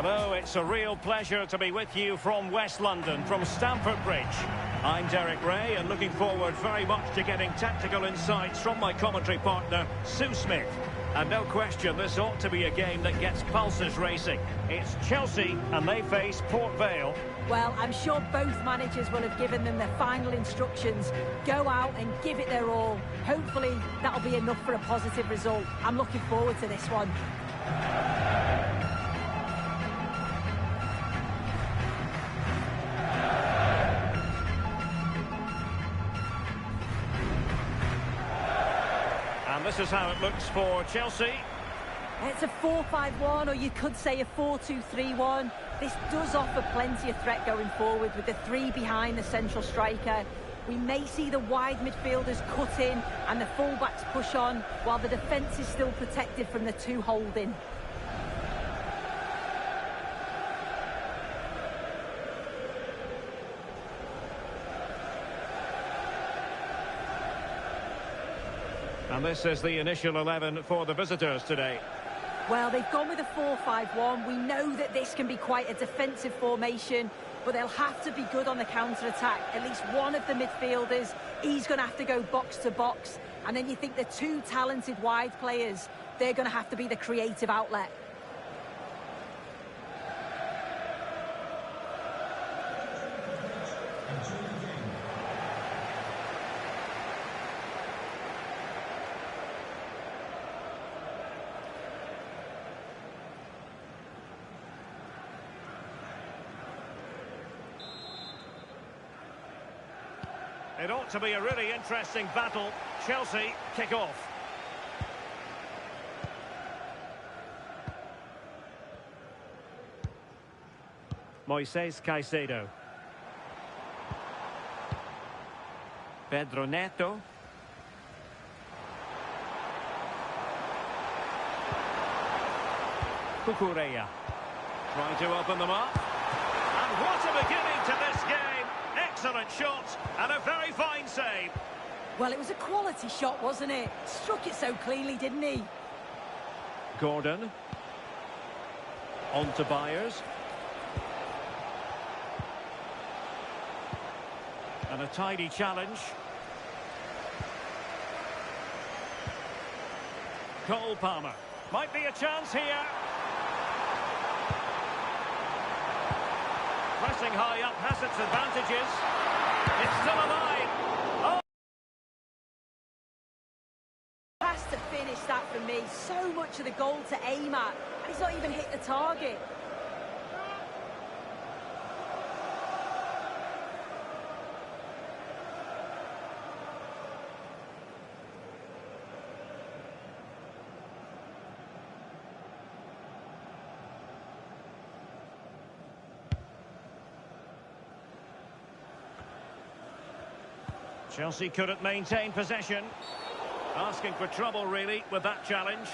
Hello, it's a real pleasure to be with you from West London, from Stamford Bridge. I'm Derek Ray and looking forward very much to getting tactical insights from my commentary partner, Sue Smith. And no question, this ought to be a game that gets pulses racing. It's Chelsea and they face Port Vale. Well, I'm sure both managers will have given them their final instructions. Go out and give it their all. Hopefully, that'll be enough for a positive result. I'm looking forward to this one. And this is how it looks for Chelsea. It's a 4-5-1, or you could say a 4-2-3-1. This does offer plenty of threat going forward with the three behind the central striker. We may see the wide midfielders cut in and the fullbacks push on, while the defence is still protected from the two holding. And this is the initial 11 for the visitors today. Well, they've gone with a 4-5-1. We know that this can be quite a defensive formation, but they'll have to be good on the counter-attack. At least one of the midfielders, he's going to have to go box-to-box. And then you think the two talented wide players, they're going to have to be the creative outlet. It ought to be a really interesting battle. Chelsea kick off. Moises Caicedo. Pedro Neto. Cucurella. Trying to open them up. And what a beginning to this game. Excellent shot and a very fine save. Well, it was a quality shot, wasn't it? Struck it so cleanly, didn't he? Gordon. On to Byers. And a tidy challenge. Cole Palmer. Might be a chance here. Pressing high up has its advantages. It's still alive. Oh! Has to finish that for me. So much of the goal to aim at, and he's not even hit the target. Chelsea couldn't maintain possession. Asking for trouble, really, with that challenge.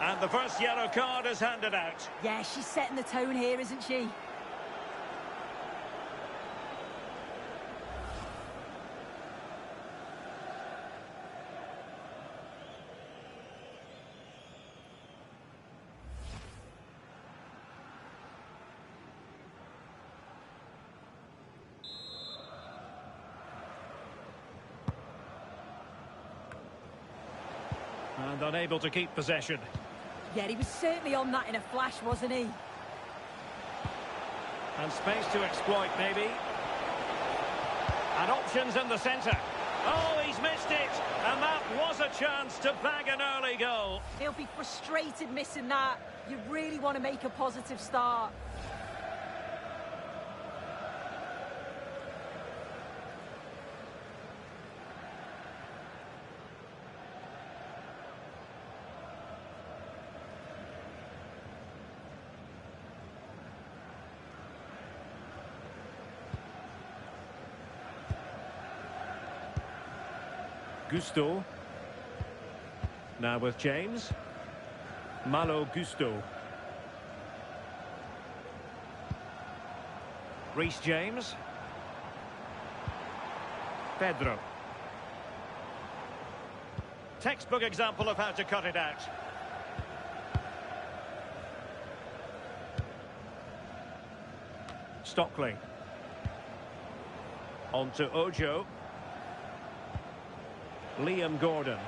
And the first yellow card is handed out. Yeah, she's setting the tone here, isn't she? And unable to keep possession. Yeah, he was certainly on that in a flash, wasn't he? And space to exploit, maybe. And options in the centre. Oh, he's missed it. And that was a chance to bag an early goal. He'll be frustrated missing that. You really want to make a positive start. Gusto. Now with James. Malo Gusto. Reece James. Textbook example of how to cut it out. Stockley. On to Ojo. Liam Gordon.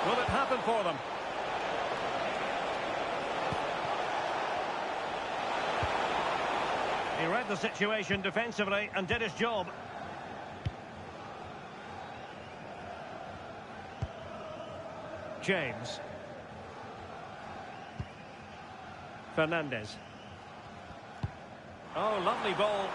Will it happen for them? He read the situation defensively and did his job. James. Fernandez. Oh, lovely ball.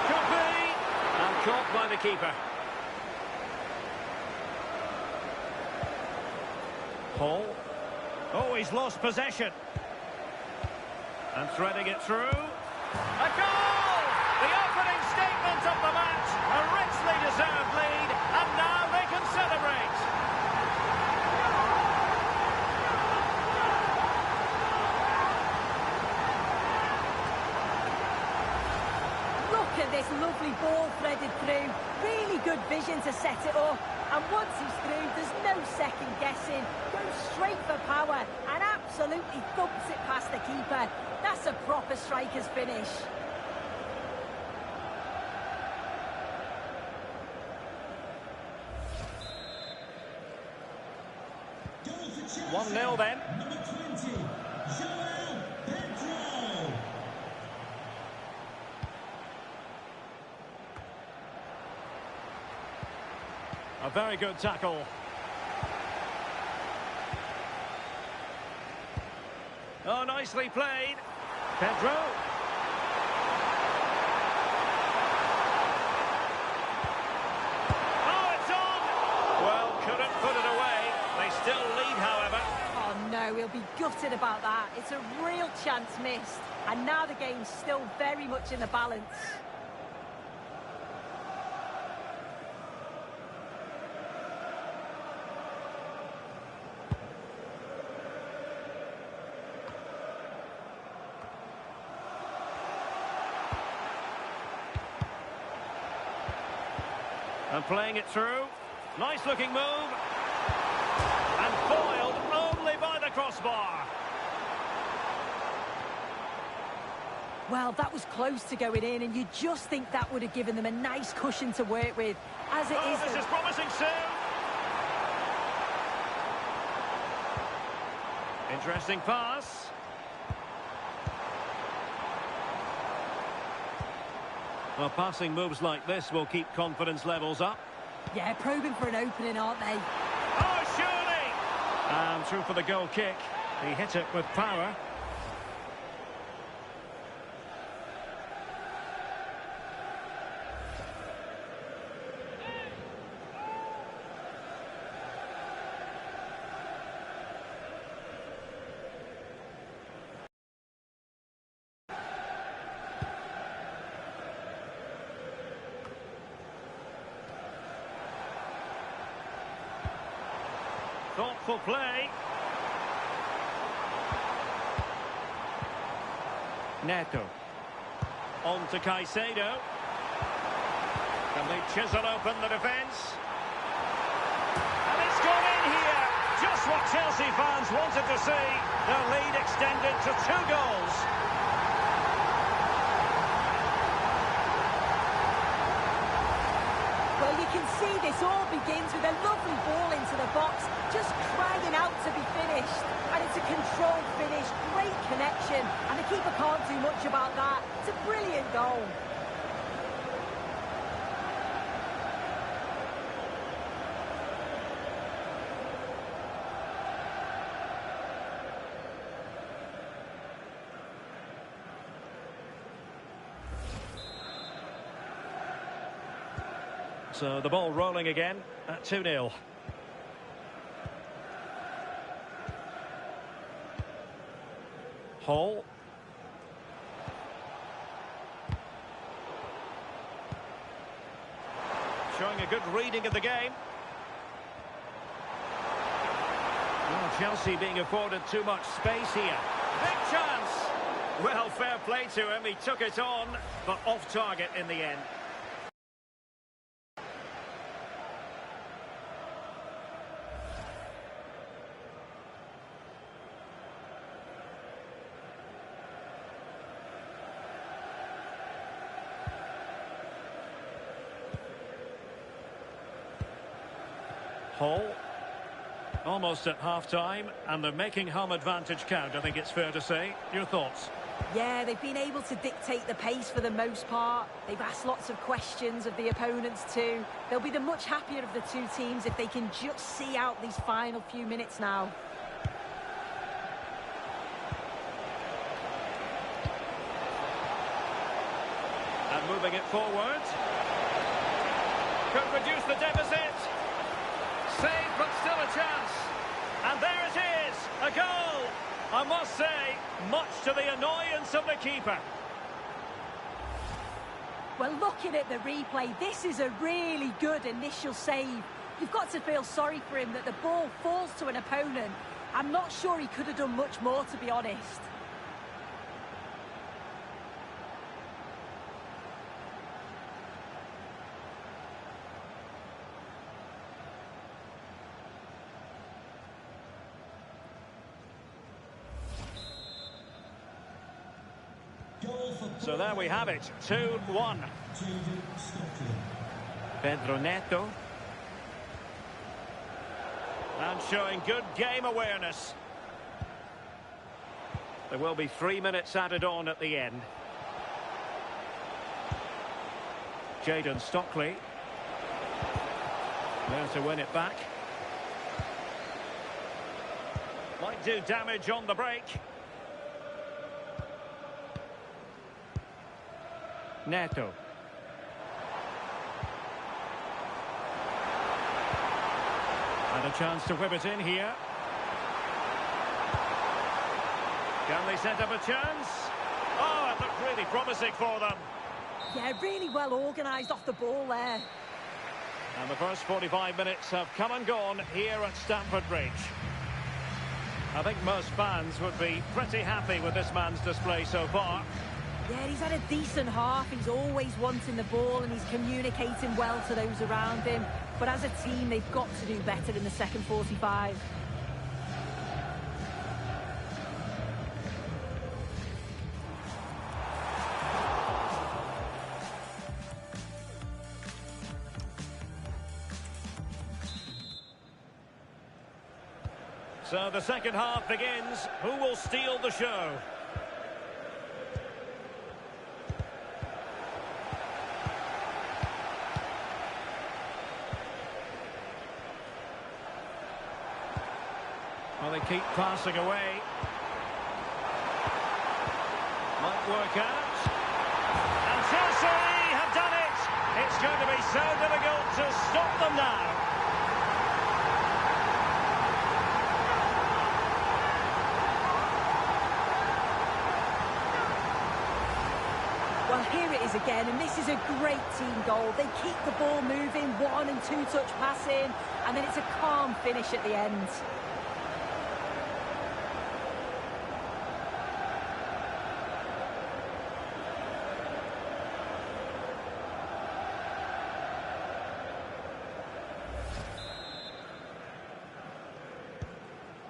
Could be. And caught by the keeper. Paul. Oh, he's lost possession. And threading it through. A goal! The opening statement of the match. A richly deserved lead. And now they can celebrate. Look at this lovely ball threaded through. Really good vision to set it up. And once he's through, there's no second guessing. Goes straight for power and absolutely thumps it past the keeper. That's a proper striker's finish. Goal for Chelsea. 1-0 then. Number 20, Joel Pedro. A very good tackle. Oh, nicely played. Pedro. Oh, it's on! Well, couldn't put it away. They still lead, however. Oh no, he'll be gutted about that. It's a real chance missed. And now the game's still very much in the balance. And playing it through. Nice looking move. And foiled only by the crossbar. Well, that was close to going in, and you just think that would have given them a nice cushion to work with. As it is, this is promising soon. Interesting pass. Well, passing moves like this will keep confidence levels up. yeah, probing for an opening, aren't they? Oh, surely! And through for the goal kick. He hit it with power. Thoughtful play. Neto. On to Caicedo. Can they chisel open the defence? And it's gone in here. Just what Chelsea fans wanted to see. Their lead extended to 2 goals. Well, you can see this all begins with a lovely ball into the box, just crying out to be finished. And it's a controlled finish, great connection, and the keeper can't do much about that. It's a brilliant goal. So the ball rolling again at 2-0. Hall. Showing a good reading of the game. Well, Chelsea being afforded too much space here. Big chance. Well, fair play to him. He took it on, but off target in the end. Hall. Almost at half-time, and they're making home advantage count, I think it's fair to say. Your thoughts? Yeah, they've been able to dictate the pace for the most part. They've asked lots of questions of the opponents too. They'll be the much happier of the two teams if they can just see out these final few minutes now. And moving it forward. Could reduce the deficit. Save, but still a chance. And there it is, a goal. I must say, much to the annoyance of the keeper. Well, looking at the replay, this is a really good initial save. You've got to feel sorry for him that the ball falls to an opponent. I'm not sure he could have done much more, to be honest. So there we have it, 2-1. Pedro Neto. And showing good game awareness. There will be 3 minutes added on at the end. Jadon Stockley. There to win it back. Might do damage on the break. Neto. And a chance to whip it in here. Can they set up a chance? Oh, it looked really promising for them. Yeah, really well organised off the ball there. And the first 45 minutes have come and gone here at Stamford Bridge. I think most fans would be pretty happy with this man's display so far. Yeah, he's had a decent half. He's always wanting the ball and he's communicating well to those around him. But as a team, they've got to do better in the second 45. So the second half begins. Who will steal the show? Well, they keep passing away. Might work out. And Chelsea have done it. It's going to be so difficult to stop them now. Well, here it is again, and this is a great team goal. They keep the ball moving, 1- and 2-touch passing, and then it's a calm finish at the end.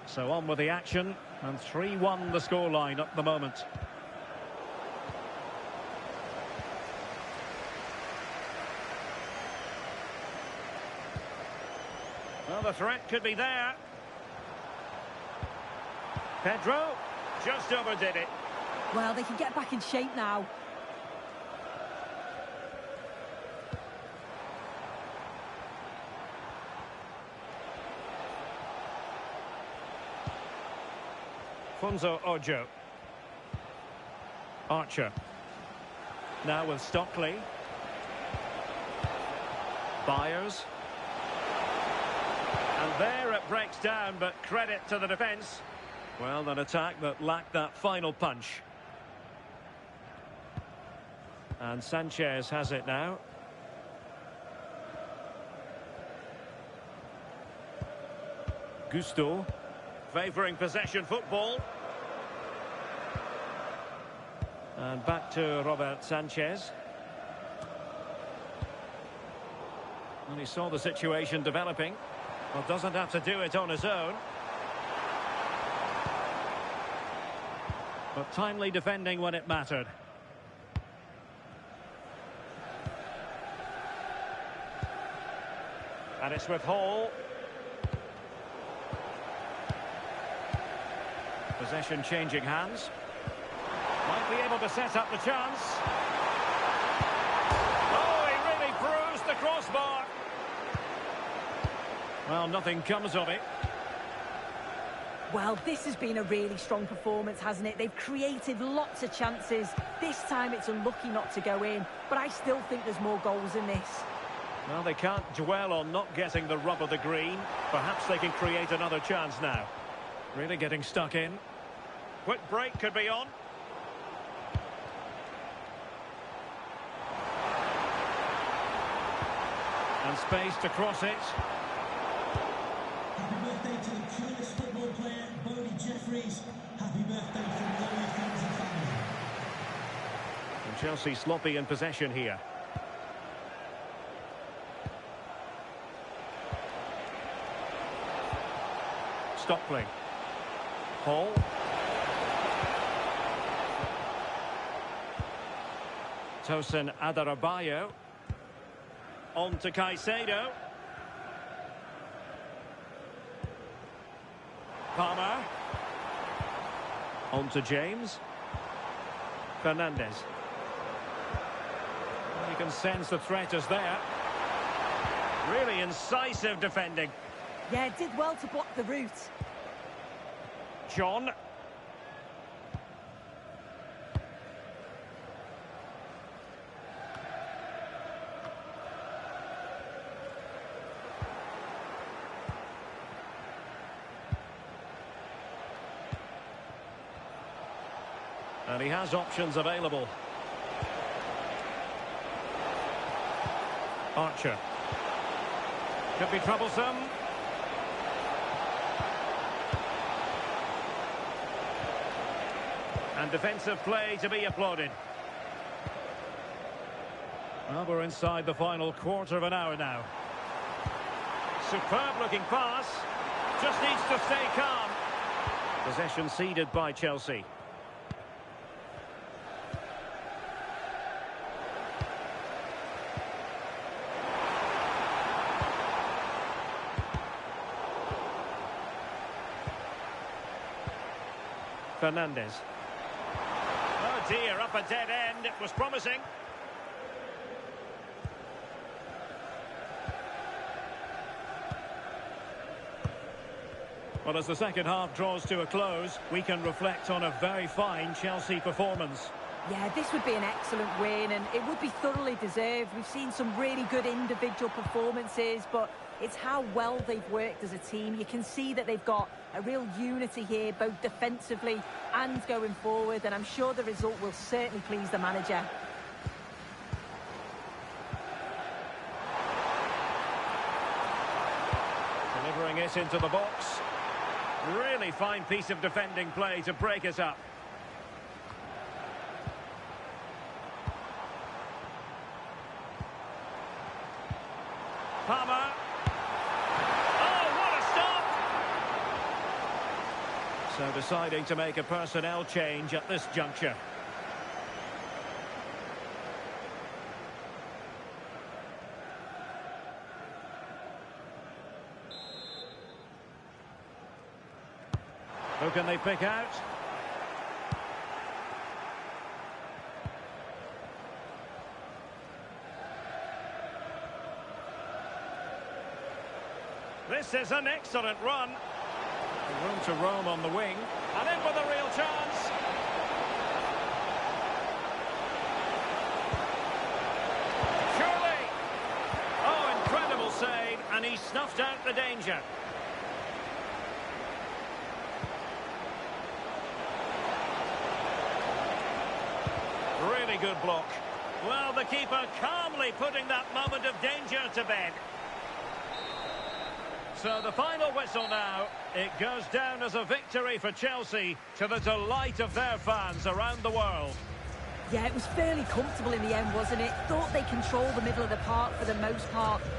So on with the action, and 3-1 the scoreline at the moment. Well, the threat could be there. Pedro just overdid it. Well, they can get back in shape now. Funzo Ojo. Archer. Now with Stockley. Byers. And there it breaks down, but credit to the defence. Well, an attack that lacked that final punch. And Sanchez has it now. Gusto. Favouring possession football. And back to Robert Sanchez. And he saw the situation developing. Well, doesn't have to do it on his own. But timely defending when it mattered. And it's with Hall. Possession changing hands. Might be able to set up the chance. Oh, he really bruised the crossbar. Well, nothing comes of it. Well, this has been a really strong performance, hasn't it? They've created lots of chances. This time it's unlucky not to go in, but I still think there's more goals in this. Well, they can't dwell on not getting the rub of the green. Perhaps they can create another chance now. Really getting stuck in. Quick break could be on. And space to cross it. Happy birthday to the coolest football player, Bodie Jeffries. Happy birthday from all your friends and family. And Chelsea sloppy in possession here. Stockley. Hall. Tosin Adarabayo. On to Caicedo. Palmer. On to James. Fernandes. Well, you can sense the threat is there. Really incisive defending. Yeah, did well to block the route. John. And he has options available. Archer. Could be troublesome. And defensive play to be applauded. Well, we're inside the final quarter of an hour now. Superb looking pass. Just needs to stay calm. Possession ceded by Chelsea. Fernandes. Oh dear, up a dead end. It was promising. Well, as the second half draws to a close, we can reflect on a very fine Chelsea performance. Yeah, this would be an excellent win, and it would be thoroughly deserved. We've seen some really good individual performances, but it's how well they've worked as a team. You can see that they've got a real unity here, both defensively and going forward, and I'm sure the result will certainly please the manager. Delivering it into the box. Really fine piece of defending play to break it up. Palmer. Oh, what a stop! So deciding to make a personnel change at this juncture. Who can they pick out? This is an excellent run. Room to roam on the wing. And in with a real chance. Surely. Oh, incredible save. And he snuffed out the danger. Really good block. Well, the keeper calmly putting that moment of danger to bed. So the final whistle now. It goes down as a victory for Chelsea to the delight of their fans around the world. Yeah, it was fairly comfortable in the end, wasn't it? Thought they controlled the middle of the park for the most part.